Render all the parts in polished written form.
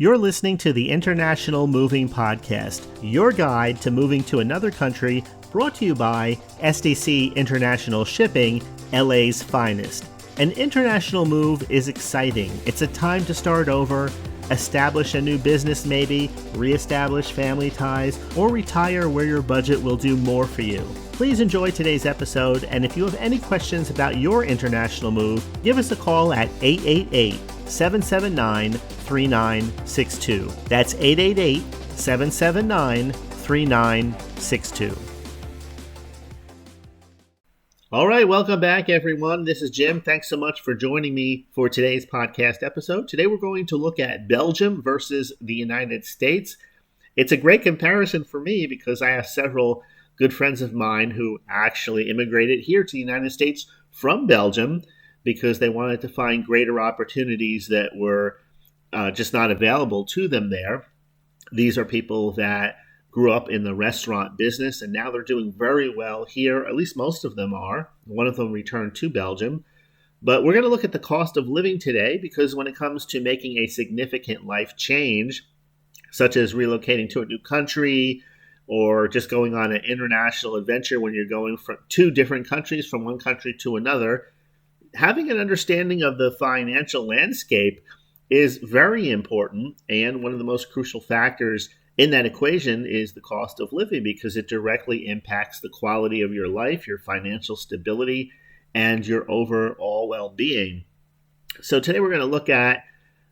You're listening to the International Moving Podcast, your guide to moving to another country, brought to you by SDC International Shipping, LA's finest. An international move is exciting. It's a time to start over, establish a new business maybe, reestablish family ties, or retire where your budget will do more for you. Please enjoy today's episode, and if you have any questions about your international move, give us a call at 888-779-3962. That's 888-779-3962. All right, welcome back, everyone. This is Jim. Thanks so much for joining me for today's podcast episode. Today, we're going to look at Belgium versus the United States. It's a great comparison for me because I have several good friends of mine who actually immigrated here to the United States from Belgium because they wanted to find greater opportunities that were just not available to them there. These are people that grew up in the restaurant business, and now they're doing very well here. At least most of them are. One of them returned to Belgium. But we're going to look at the cost of living today because when it comes to making a significant life change, such as relocating to a new country or just going on an international adventure when you're going from two different countries, from one country to another, having an understanding of the financial landscape is very important. And one of the most crucial factors in that equation is the cost of living because it directly impacts the quality of your life, your financial stability, and your overall well-being. So today we're going to look at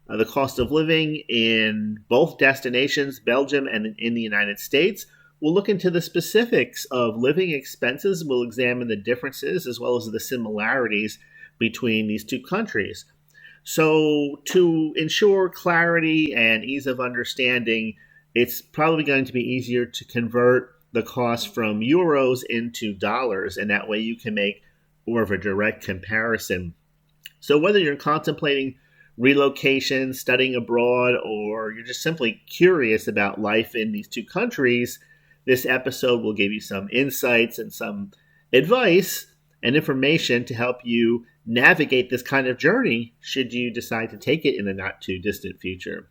the cost of living in both destinations, Belgium and in the United States. We'll look into the specifics of living expenses. We'll examine the differences as well as the similarities between these two countries. So to ensure clarity and ease of understanding, it's probably going to be easier to convert the cost from euros into dollars, and that way you can make more of a direct comparison. So whether you're contemplating relocation, studying abroad, or you're just simply curious about life in these two countries, this episode will give you some insights and some advice and information to help you navigate this kind of journey should you decide to take it in the not too distant future.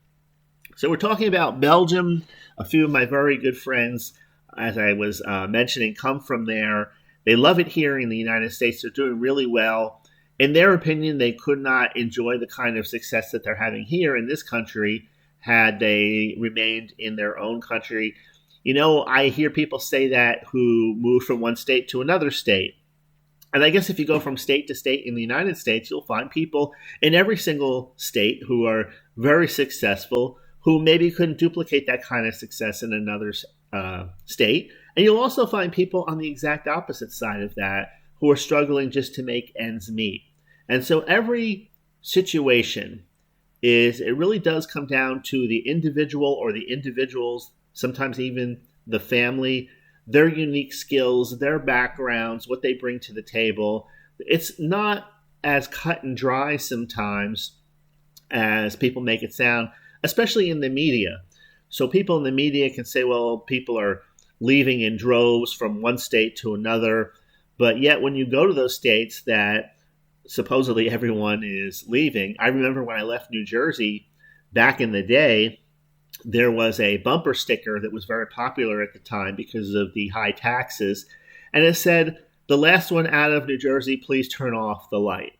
So we're talking about Belgium. A few of my very good friends, as I was mentioning, come from there. They love it here in the United States. They're doing really well. In their opinion, they could not enjoy the kind of success that they're having here in this country had they remained in their own country. You know, I hear people say that who move from one state to another state. And I guess if you go from state to state in the United States, you'll find people in every single state who are very successful, who maybe couldn't duplicate that kind of success in another state. And you'll also find people on the exact opposite side of that who are struggling just to make ends meet. And so every situation it really does come down to the individual or the individuals, sometimes even the family, their unique skills, their backgrounds, what they bring to the table. It's not as cut and dry sometimes as people make it sound, especially in the media. So people in the media can say, well, people are leaving in droves from one state to another. But yet when you go to those states that supposedly everyone is leaving, I remember when I left New Jersey back in the day, there was a bumper sticker that was very popular at the time because of the high taxes. And it said, "The last one out of New Jersey, please turn off the light."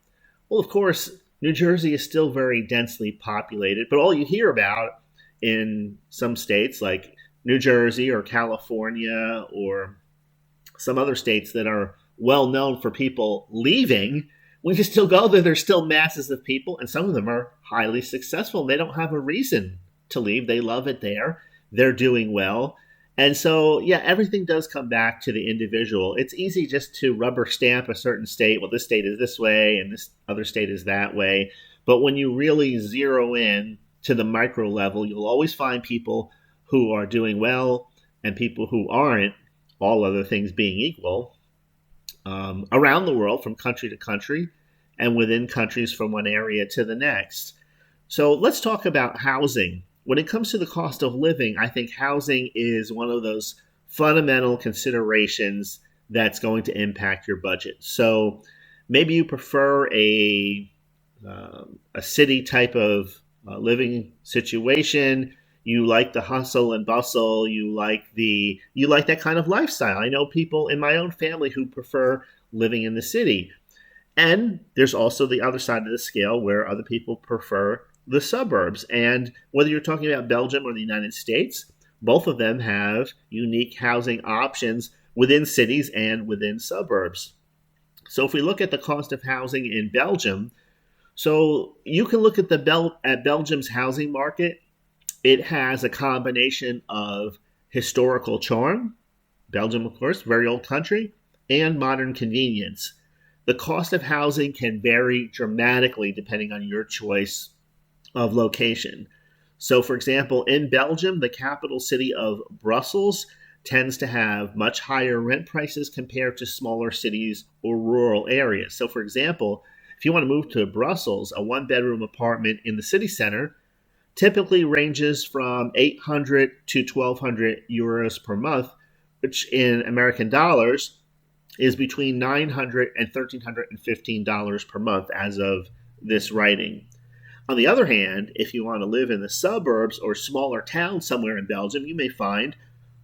Well, of course, New Jersey is still very densely populated, but all you hear about in some states like New Jersey or California or some other states that are well known for people leaving, when you still go there, there's still masses of people, and some of them are highly successful. They don't have a reason to leave. They love it there. They're doing well. And so, yeah, everything does come back to the individual. It's easy just to rubber stamp a certain state. Well, this state is this way and this other state is that way. But when you really zero in to the micro level, you'll always find people who are doing well and people who aren't, all other things being equal, around the world from country to country and within countries from one area to the next. So let's talk about housing. When it comes to the cost of living, I think housing is one of those fundamental considerations that's going to impact your budget. So maybe you prefer a city type of living situation. You like the hustle and bustle. You like that kind of lifestyle. I know people in my own family who prefer living in the city. And there's also the other side of the scale where other people prefer the suburbs. And whether you're talking about Belgium or the United States, both of them have unique housing options within cities and within suburbs. So if we look at the cost of housing in Belgium, so you can look at at Belgium's housing market. It has a combination of historical charm, Belgium, of course, very old country, and modern convenience. The cost of housing can vary dramatically depending on your choice of location. So, for example, in Belgium, the capital city of Brussels tends to have much higher rent prices compared to smaller cities or rural areas. So, for example, if you want to move to Brussels, a one-bedroom apartment in the city center typically ranges from 800 to 1,200 euros per month, which in American dollars is between $900 and $1,315 per month as of this writing. On the other hand, if you want to live in the suburbs or smaller towns somewhere in Belgium, you may find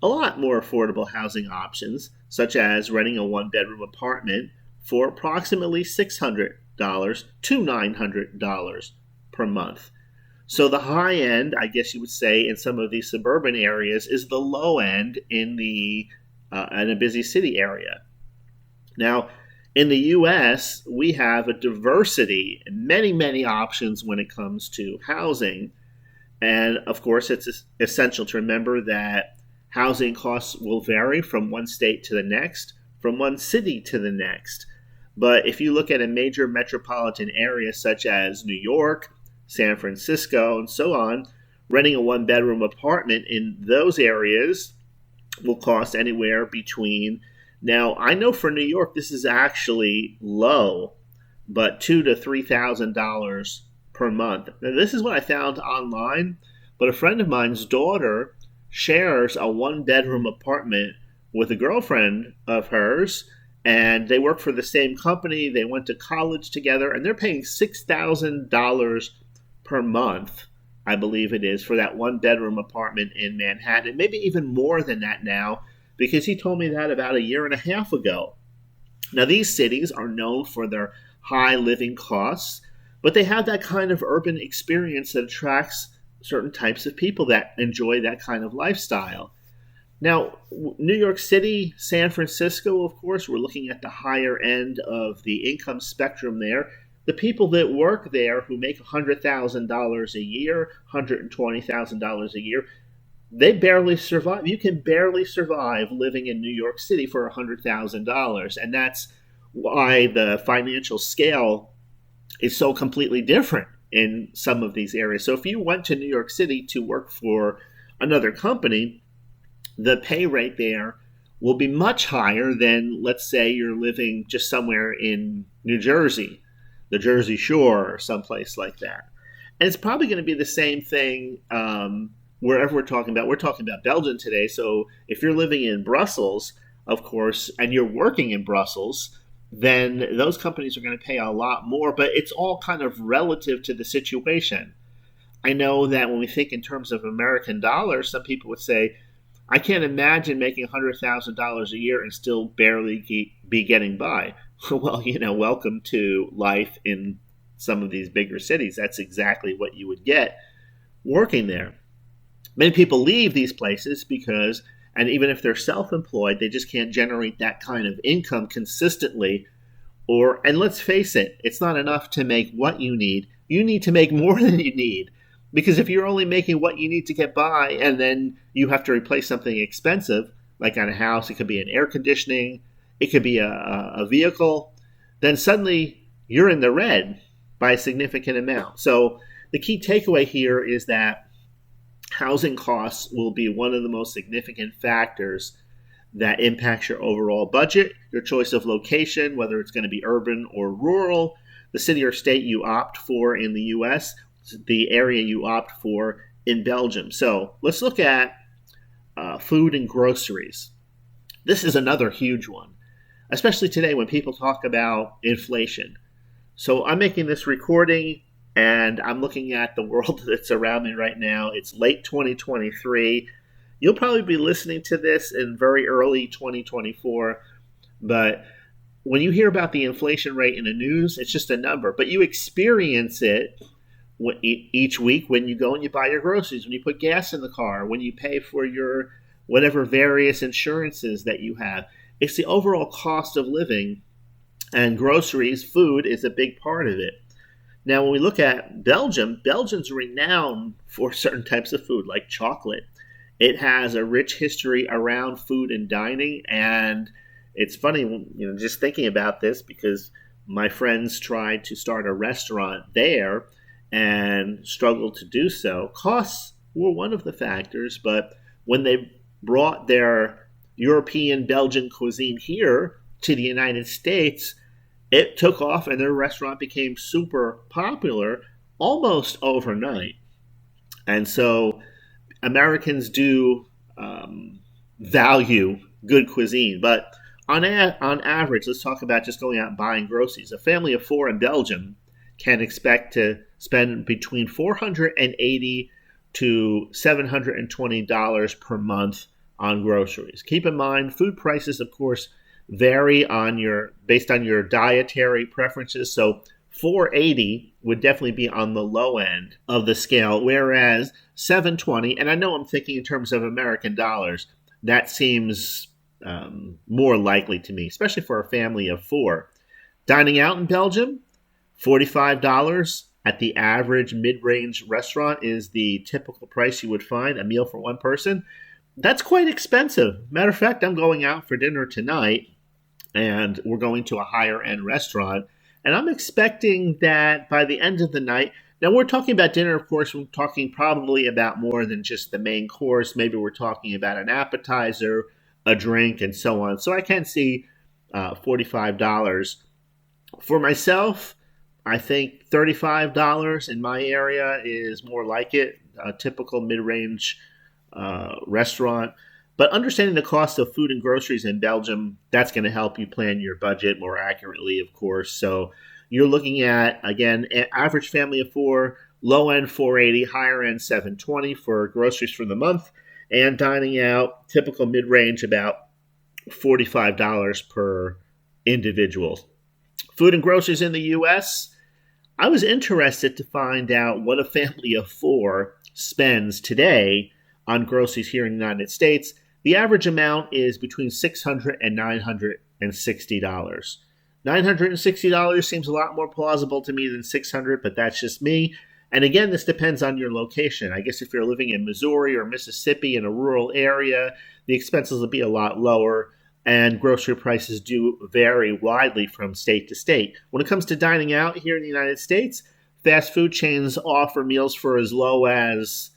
a lot more affordable housing options, such as renting a one-bedroom apartment for approximately $600 to $900 per month. So the high end, I guess you would say, in some of these suburban areas is the low end in a busy city area. Now, in the U.S., we have a diversity, many, many options when it comes to housing. And of course, it's essential to remember that housing costs will vary from one state to the next, from one city to the next. But if you look at a major metropolitan area such as New York, San Francisco, and so on, renting a one-bedroom apartment in those areas will cost anywhere between, now I know for New York this is actually low, but $2,000 to $3,000 per month. Now this is what I found online, but a friend of mine's daughter shares a one-bedroom apartment with a girlfriend of hers, and they work for the same company. They went to college together, and they're paying $6,000 per month, I believe it is, for that one-bedroom apartment in Manhattan. Maybe even more than that now, because he told me that about a year and a half ago. Now, these cities are known for their high living costs, but they have that kind of urban experience that attracts certain types of people that enjoy that kind of lifestyle. Now, New York City, San Francisco, of course, we're looking at the higher end of the income spectrum there. The people that work there who make $100,000 a year, $120,000 a year, they barely survive. You can barely survive living in New York City for $100,000. And that's why the financial scale is so completely different in some of these areas. So if you went to New York City to work for another company, the pay rate there will be much higher than, let's say, you're living just somewhere in New Jersey, the Jersey Shore, or someplace like that. And it's probably going to be the same thing wherever we're talking about. We're talking about Belgium today. So if you're living in Brussels, of course, and you're working in Brussels, then those companies are going to pay a lot more. But it's all kind of relative to the situation. I know that when we think in terms of American dollars, some people would say, I can't imagine making $100,000 a year and still barely be getting by. Well, welcome to life in some of these bigger cities. That's exactly what you would get working there. Many people leave these places because, and even if they're self-employed, they just can't generate that kind of income consistently. And let's face it, it's not enough to make what you need. You need to make more than you need. Because if you're only making what you need to get by and then you have to replace something expensive, like on a house, it could be an air conditioning, it could be a vehicle, then suddenly you're in the red by a significant amount. So the key takeaway here is that housing costs will be one of the most significant factors that impacts your overall budget, your choice of location, whether it's going to be urban or rural, the city or state you opt for in the U.S., the area you opt for in Belgium. So let's look at food and groceries. This is another huge one, especially today when people talk about inflation. So I'm making this recording And I'm looking at the world that's around me right now. It's late 2023. You'll probably be listening to this in very early 2024. But when you hear about the inflation rate in the news, it's just a number. But you experience it each week when you go and you buy your groceries, when you put gas in the car, when you pay for your whatever various insurances that you have. It's the overall cost of living, and groceries, food is a big part of it. Now, when we look at Belgium, Belgium's renowned for certain types of food, like chocolate. It has a rich history around food and dining, and it's funny, just thinking about this because my friends tried to start a restaurant there and struggled to do so. Costs were one of the factors, but when they brought their European Belgian cuisine here to the United States, it took off and their restaurant became super popular almost overnight. And so Americans do value good cuisine. But on average, let's talk about just going out and buying groceries. A family of four in Belgium can expect to spend between $480 to $720 per month on groceries. Keep in mind, food prices, of course, vary based on your dietary preferences. So 480 would definitely be on the low end of the scale, whereas 720, and I know I'm thinking in terms of American dollars, that seems more likely to me, especially for a family of four. Dining out in Belgium, $45 at the average mid-range restaurant is the typical price you would find, a meal for one person. That's quite expensive. Matter of fact, I'm going out for dinner tonight, and we're going to a higher-end restaurant, and I'm expecting that by the end of the night, now we're talking about dinner, of course, we're talking probably about more than just the main course. Maybe we're talking about an appetizer, a drink, and so on. So I can see $45. For myself, I think $35 in my area is more like it, a typical mid-range restaurant. But understanding the cost of food and groceries in Belgium, that's going to help you plan your budget more accurately, of course. So you're looking at, again, average family of four, low end 480, higher end 720 for groceries for the month, and dining out, typical mid-range, about $45 per individual. Food and groceries in the U.S., I was interested to find out what a family of four spends today on groceries here in the United States. The average amount is between $600 and $960. $960 seems a lot more plausible to me than $600, but that's just me. And again, this depends on your location. I guess if you're living in Missouri or Mississippi in a rural area, the expenses will be a lot lower, and grocery prices do vary widely from state to state. When it comes to dining out here in the United States, fast food chains offer meals for as low as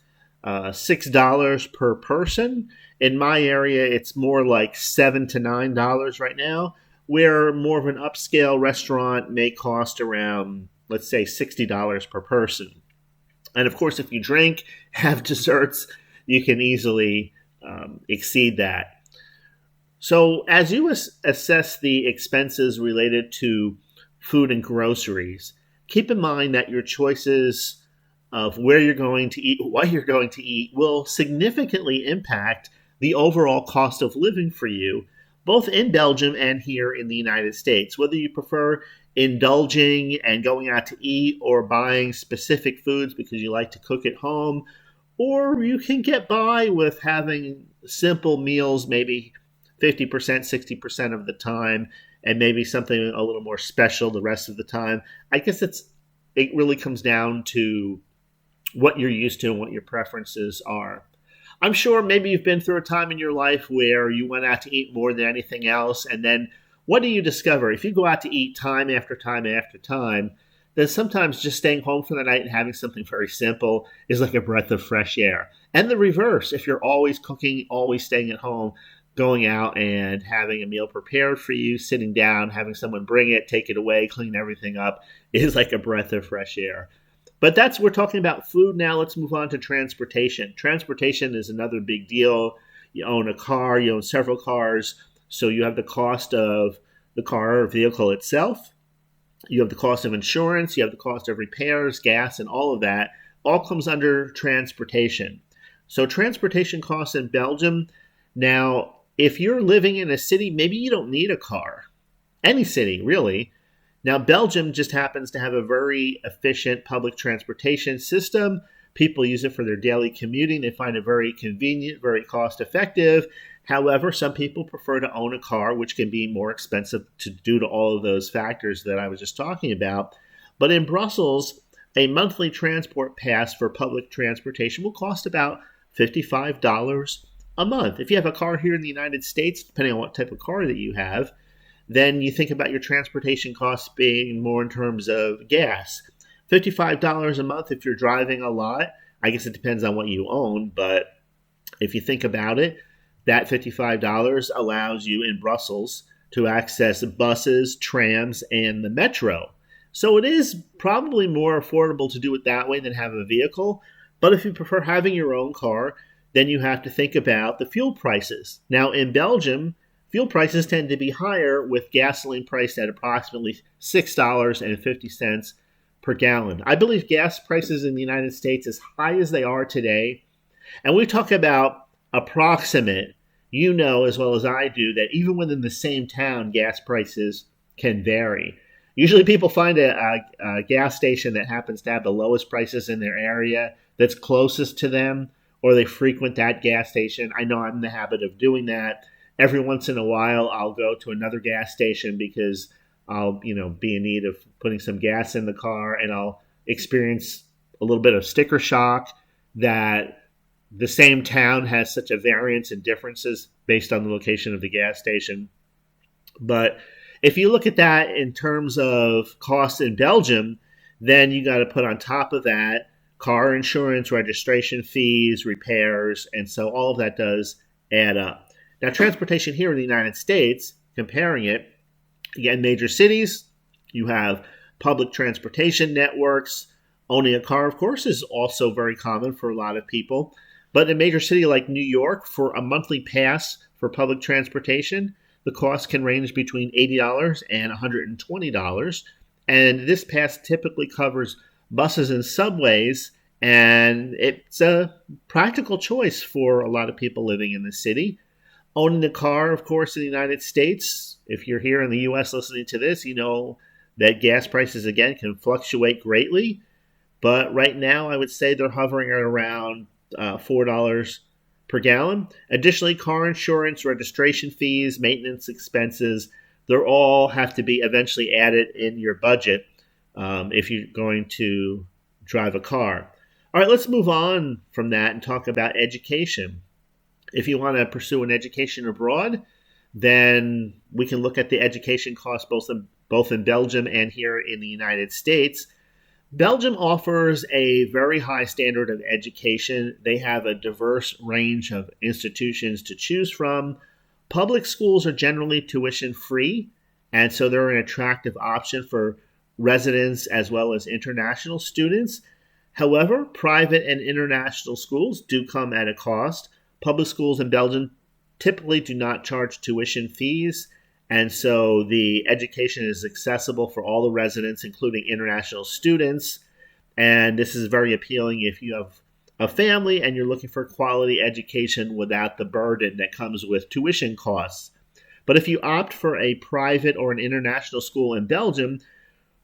$6 per person. In my area, it's more like $7 to $9 right now, where more of an upscale restaurant may cost around, let's say, $60 per person. And of course, if you drink, have desserts, you can easily exceed that. So as you assess the expenses related to food and groceries, keep in mind that your choices of where you're going to eat, what you're going to eat, will significantly impact the overall cost of living for you, both in Belgium and here in the United States. Whether you prefer indulging and going out to eat or buying specific foods because you like to cook at home, or you can get by with having simple meals, maybe 50%, 60% of the time, and maybe something a little more special the rest of the time. I guess it really comes down to what you're used to and what your preferences are. I'm sure maybe you've been through a time in your life where you went out to eat more than anything else, and then what do you discover? If you go out to eat time after time after time, then sometimes just staying home for the night and having something very simple is like a breath of fresh air. And the reverse, if you're always cooking, always staying at home, going out and having a meal prepared for you, sitting down, having someone bring it, take it away, clean everything up, is like a breath of fresh air. But we're talking about food now. Let's move on to transportation. Transportation is another big deal. You own a car, you own several cars, so you have the cost of the car or vehicle itself. You have the cost of insurance, you have the cost of repairs, gas, and all of that. All comes under transportation. So transportation costs in Belgium. Now, if you're living in a city, maybe you don't need a car. Any city, really. Now, Belgium just happens to have a very efficient public transportation system. People use it for their daily commuting. They find it very convenient, very cost effective. However, some people prefer to own a car, which can be more expensive due to all of those factors that I was just talking about. But in Brussels, a monthly transport pass for public transportation will cost about $55 a month. If you have a car here in the United States, depending on what type of car that you have, then you think about your transportation costs being more in terms of gas. $55 a month if you're driving a lot. I guess it depends on what you own, but if you think about it, that $55 allows you in Brussels to access buses, trams, and the metro. So it is probably more affordable to do it that way than have a vehicle. But if you prefer having your own car, then you have to think about the fuel prices. Now, in Belgium, fuel prices tend to be higher, with gasoline priced at approximately $6.50 per gallon. I believe gas prices in the United States, as high as they are today, and we talk about approximate, you know as well as I do that even within the same town, gas prices can vary. Usually people find a gas station that happens to have the lowest prices in their area that's closest to them, or they frequent that gas station. I know I'm in the habit of doing that. Every once in a while, I'll go to another gas station because I'll, be in need of putting some gas in the car, and I'll experience a little bit of sticker shock that the same town has such a variance in differences based on the location of the gas station. But if you look at that in terms of costs in Belgium, then you got to put on top of that car insurance, registration fees, repairs, and so all of that does add up. Now, transportation here in the United States, comparing it, again, major cities, you have public transportation networks. Owning a car, of course, is also very common for a lot of people. But in a major city like New York, for a monthly pass for public transportation, the cost can range between $80 and $120. And this pass typically covers buses and subways, and it's a practical choice for a lot of people living in the city. Owning a car, of course, in the United States, if you're here in the U.S. listening to this, you know that gas prices, again, can fluctuate greatly. But right now, I would say they're hovering at around $4 per gallon. Additionally, car insurance, registration fees, maintenance expenses, they're all have to be eventually added in your budget if you're going to drive a car. All right, let's move on from that and talk about education. If you want to pursue an education abroad, then we can look at the education costs both in Belgium and here in the United States. Belgium offers a very high standard of education. They have a diverse range of institutions to choose from. Public schools are generally tuition free, and so they're an attractive option for residents as well as international students. However, private and international schools do come at a cost. Public schools in Belgium typically do not charge tuition fees, and so the education is accessible for all the residents, including international students. And this is very appealing if you have a family and you're looking for quality education without the burden that comes with tuition costs. But if you opt for a private or an international school in Belgium,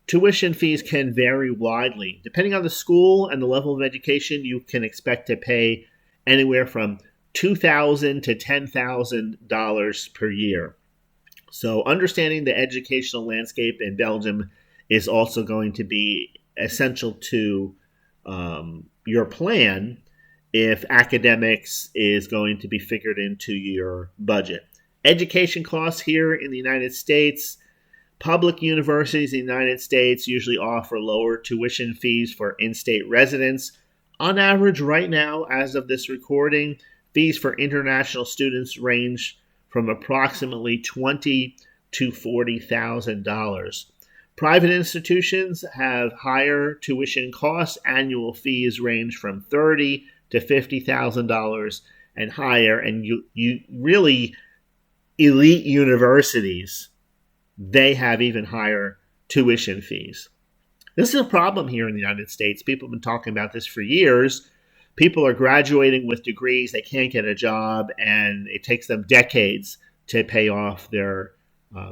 tuition fees can vary widely. Depending on the school and the level of education, you can expect to pay anywhere from $2,000 to $10,000 per year. So understanding the educational landscape in Belgium is also going to be essential to your plan if academics is going to be figured into your budget. Education costs here in the United States, public universities in the United States usually offer lower tuition fees for in-state residents. On average, right now, as of this recording, fees for international students range from approximately $20,000 to $40,000. Private institutions have higher tuition costs. Annual fees range from $30,000 to $50,000 and higher. And you really elite universities, they have even higher tuition fees. This is a problem here in the United States. People have been talking about this for years. People are graduating with degrees, they can't get a job, and it takes them decades to pay off their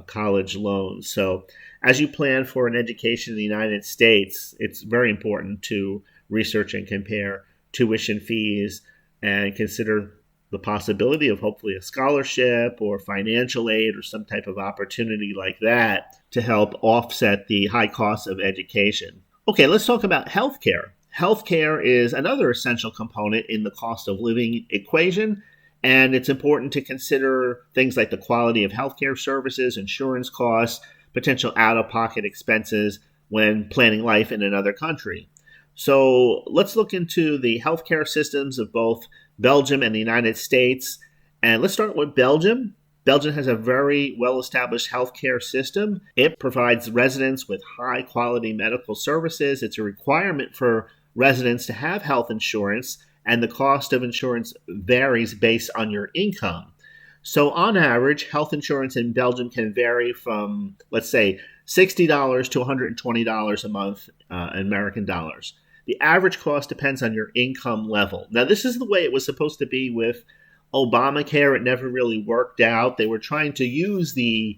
college loans. So as you plan for an education in the United States, it's very important to research and compare tuition fees and consider the possibility of hopefully a scholarship or financial aid or some type of opportunity like that to help offset the high cost of education. Okay, let's talk about healthcare. Healthcare is another essential component in the cost of living equation, and it's important to consider things like the quality of healthcare services, insurance costs, potential out-of-pocket expenses when planning life in another country. So let's look into the healthcare systems of both Belgium and the United States. And let's start with Belgium. Belgium has a very well-established healthcare system. It provides residents with high-quality medical services. It's a requirement for residents to have health insurance, and the cost of insurance varies based on your income. So on average, health insurance in Belgium can vary from, let's say, $60 to $120 a month in American dollars. The average cost depends on your income level. Now, this is the way it was supposed to be with Obamacare. It never really worked out. They were trying to use the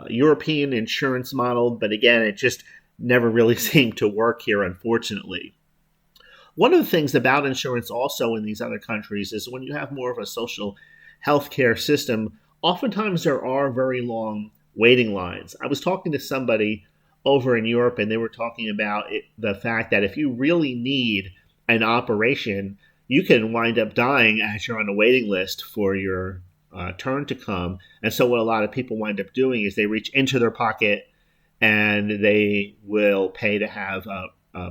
European insurance model, but again, it just never really seemed to work here, unfortunately. One of the things about insurance also in these other countries is when you have more of a social healthcare system, oftentimes there are very long waiting lines. I was talking to somebody over in Europe, and they were talking about the fact that if you really need an operation, you can wind up dying as you're on a waiting list for your turn to come. And so what a lot of people wind up doing is they reach into their pocket and they will pay to have a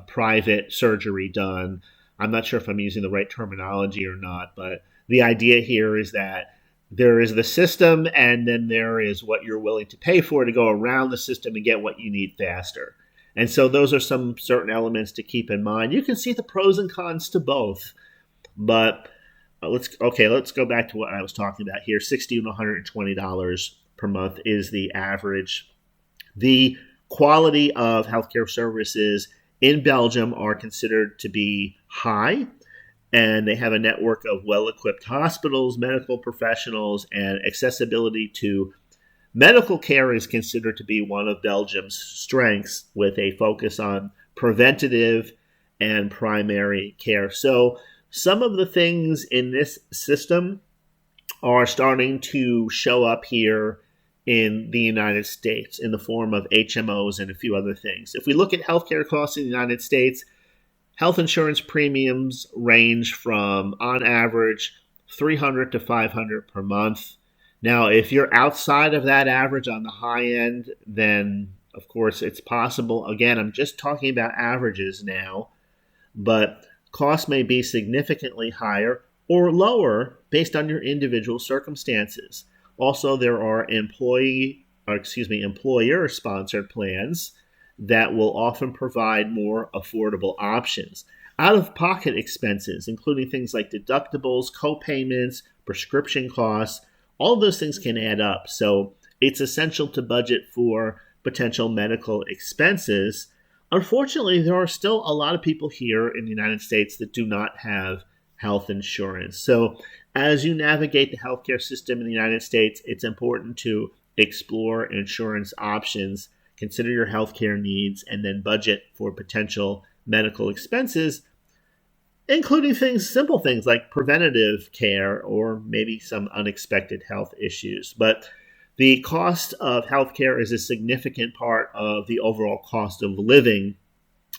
private surgery done. I'm not sure if I'm using the right terminology or not, but the idea here is that there is the system, and then there is what you're willing to pay for to go around the system and get what you need faster. And so those are some certain elements to keep in mind. You can see the pros and cons to both, but let's go back to what I was talking about here. $60 to $120 per month is the average. The quality of healthcare services in Belgium are considered to be high, and they have a network of well-equipped hospitals, medical professionals, and accessibility to medical care is considered to be one of Belgium's strengths, with a focus on preventative and primary care. So some of the things in this system are starting to show up here in the United States in the form of HMOs and a few other things. If we look at healthcare costs in the United States, health insurance premiums range from, on average, $300 to $500 per month. Now, if you're outside of that average on the high end, then, of course, it's possible. Again, I'm just talking about averages now, but costs may be significantly higher or lower based on your individual circumstances. Also, there are employer-sponsored plans that will often provide more affordable options. Out-of-pocket expenses, including things like deductibles, co-payments, prescription costs, all of those things can add up. So it's essential to budget for potential medical expenses. Unfortunately, there are still a lot of people here in the United States that do not have health insurance. So as you navigate the healthcare system in the United States, it's important to explore insurance options, consider your healthcare needs, and then budget for potential medical expenses, including simple things like preventative care or maybe some unexpected health issues. But the cost of healthcare is a significant part of the overall cost of living,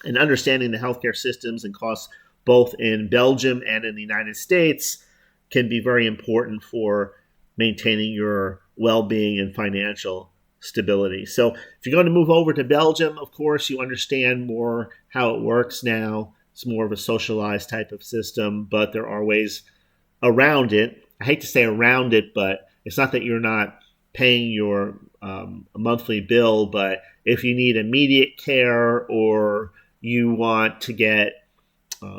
and understanding the healthcare systems and costs both in Belgium and in the United States can be very important for maintaining your well-being and financial stability. So if you're going to move over to Belgium, of course, you understand more how it works now. It's more of a socialized type of system, but there are ways around it. I hate to say around it, but it's not that you're not paying your monthly bill, but if you need immediate care or you want to get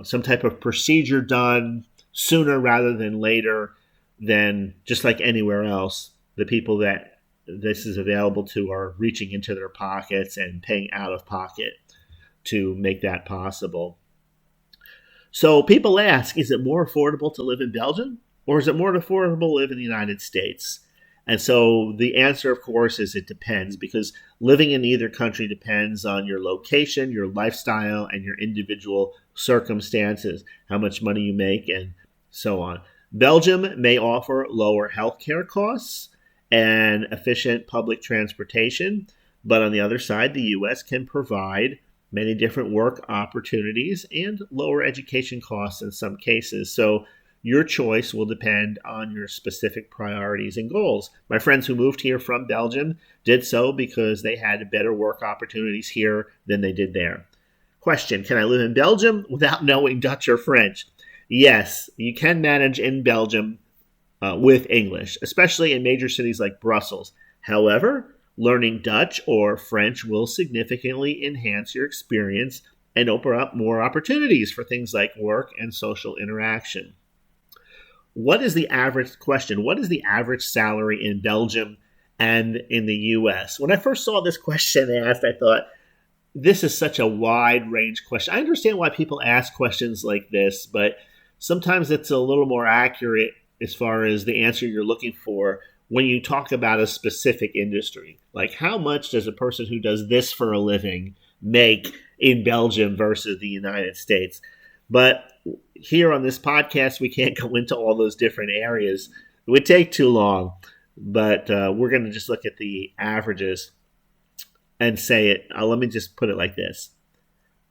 some type of procedure done sooner rather than later, then just like anywhere else, the people that this is available to are reaching into their pockets and paying out of pocket to make that possible. So people ask, is it more affordable to live in Belgium or is it more affordable to live in the United States? And so the answer, of course, is it depends, because living in either country depends on your location, your lifestyle, and your individual circumstances, how much money you make, and so on. Belgium may offer lower healthcare costs and efficient public transportation, but on the other side, the U.S. can provide many different work opportunities and lower education costs in some cases. So your choice will depend on your specific priorities and goals. My friends who moved here from Belgium did so because they had better work opportunities here than they did there. Question, can I live in Belgium without knowing Dutch or French? Yes, you can manage in Belgium with English, especially in major cities like Brussels. However, learning Dutch or French will significantly enhance your experience and open up more opportunities for things like work and social interaction. What is the average salary in Belgium and in the U.S.? When I first saw this question asked, I thought, this is such a wide range question. I understand why people ask questions like this, but sometimes it's a little more accurate as far as the answer you're looking for when you talk about a specific industry. Like, how much does a person who does this for a living make in Belgium versus the United States? But here on this podcast, we can't go into all those different areas. It would take too long, but we're going to just look at the averages and say it. Let me just put it like this.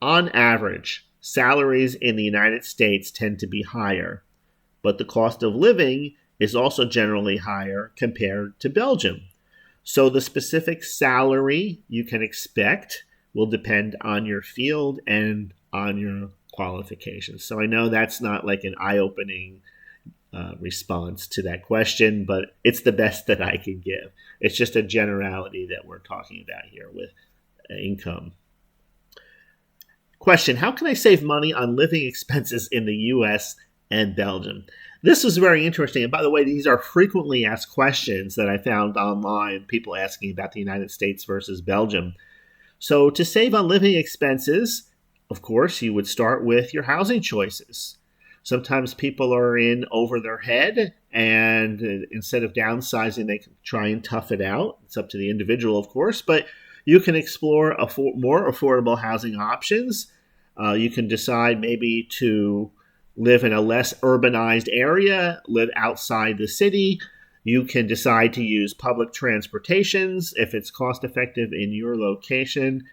On average, salaries in the United States tend to be higher, but the cost of living is also generally higher compared to Belgium. So the specific salary you can expect will depend on your field and on your qualifications. So I know that's not like an eye-opening response to that question, but it's the best that I can give. It's just a generality that we're talking about here with income. Question, how can I save money on living expenses in the U.S. and Belgium? This was very interesting. And by the way, these are frequently asked questions that I found online, people asking about the United States versus Belgium. So to save on living expenses, of course, you would start with your housing choices. Sometimes people are in over their head, and instead of downsizing, they can try and tough it out. It's up to the individual, of course, but you can explore more affordable housing options. You can decide maybe to live in a less urbanized area, live outside the city. You can decide to use public transportations if it's cost effective in your location.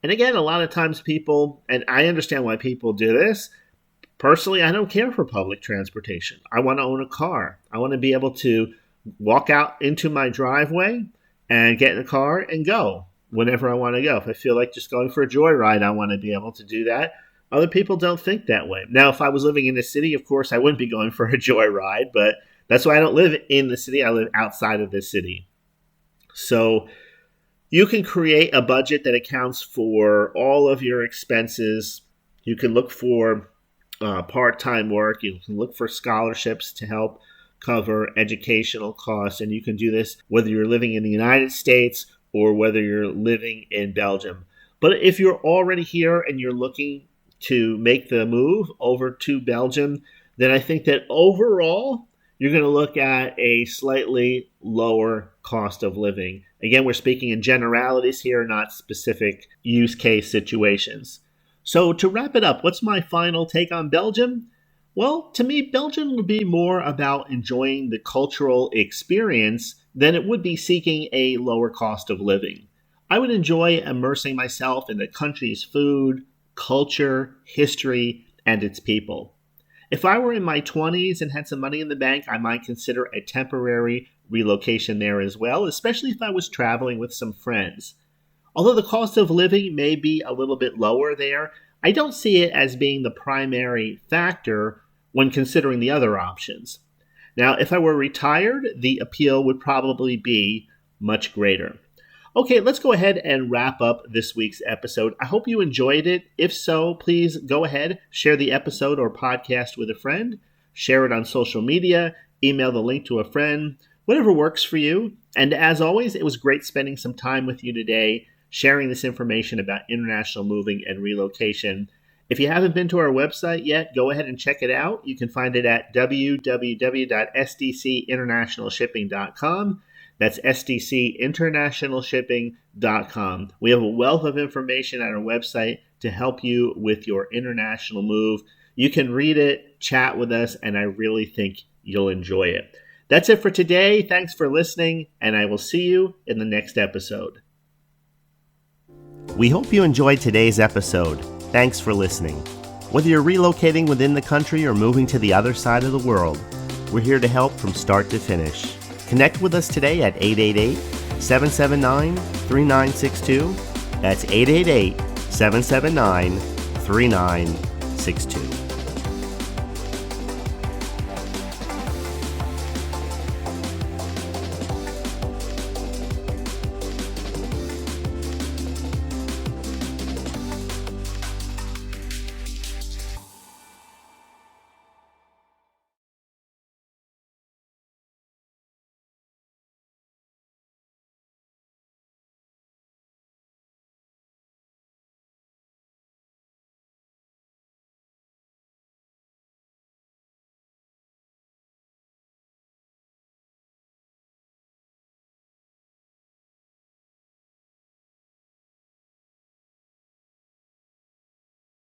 And again, a lot of times people, and I understand why people do this. Personally, I don't care for public transportation. I want to own a car. I want to be able to walk out into my driveway and get in a car and go whenever I want to go. If I feel like just going for a joyride, I want to be able to do that. Other people don't think that way. Now, if I was living in the city, of course, I wouldn't be going for a joyride, but that's why I don't live in the city. I live outside of the city. So you can create a budget that accounts for all of your expenses. You can look for part-time work. You can look for scholarships to help cover educational costs. And you can do this whether you're living in the United States or whether you're living in Belgium. But if you're already here and you're looking to make the move over to Belgium, then I think that overall, you're going to look at a slightly lower cost of living. Again, we're speaking in generalities here, not specific use case situations. So to wrap it up, what's my final take on Belgium? Well, to me, Belgium would be more about enjoying the cultural experience than it would be seeking a lower cost of living. I would enjoy immersing myself in the country's food, culture, history, and its people. If I were in my 20s and had some money in the bank, I might consider a temporary relocation there as well, especially if I was traveling with some friends. Although the cost of living may be a little bit lower there, I don't see it as being the primary factor when considering the other options. Now, if I were retired, the appeal would probably be much greater. Okay, let's go ahead and wrap up this week's episode. I hope you enjoyed it. If so, please go ahead, share the episode or podcast with a friend, share it on social media, email the link to a friend, whatever works for you. And as always, it was great spending some time with you today, sharing this information about international moving and relocation. If you haven't been to our website yet, go ahead and check it out. You can find it at www.sdcinternationalshipping.com. That's sdcinternationalshipping.com. We have a wealth of information on our website to help you with your international move. You can read it, chat with us, and I really think you'll enjoy it. That's it for today. Thanks for listening, and I will see you in the next episode. We hope you enjoyed today's episode. Thanks for listening. Whether you're relocating within the country or moving to the other side of the world, we're here to help from start to finish. Connect with us today at 888-779-3962. That's 888-779-3962.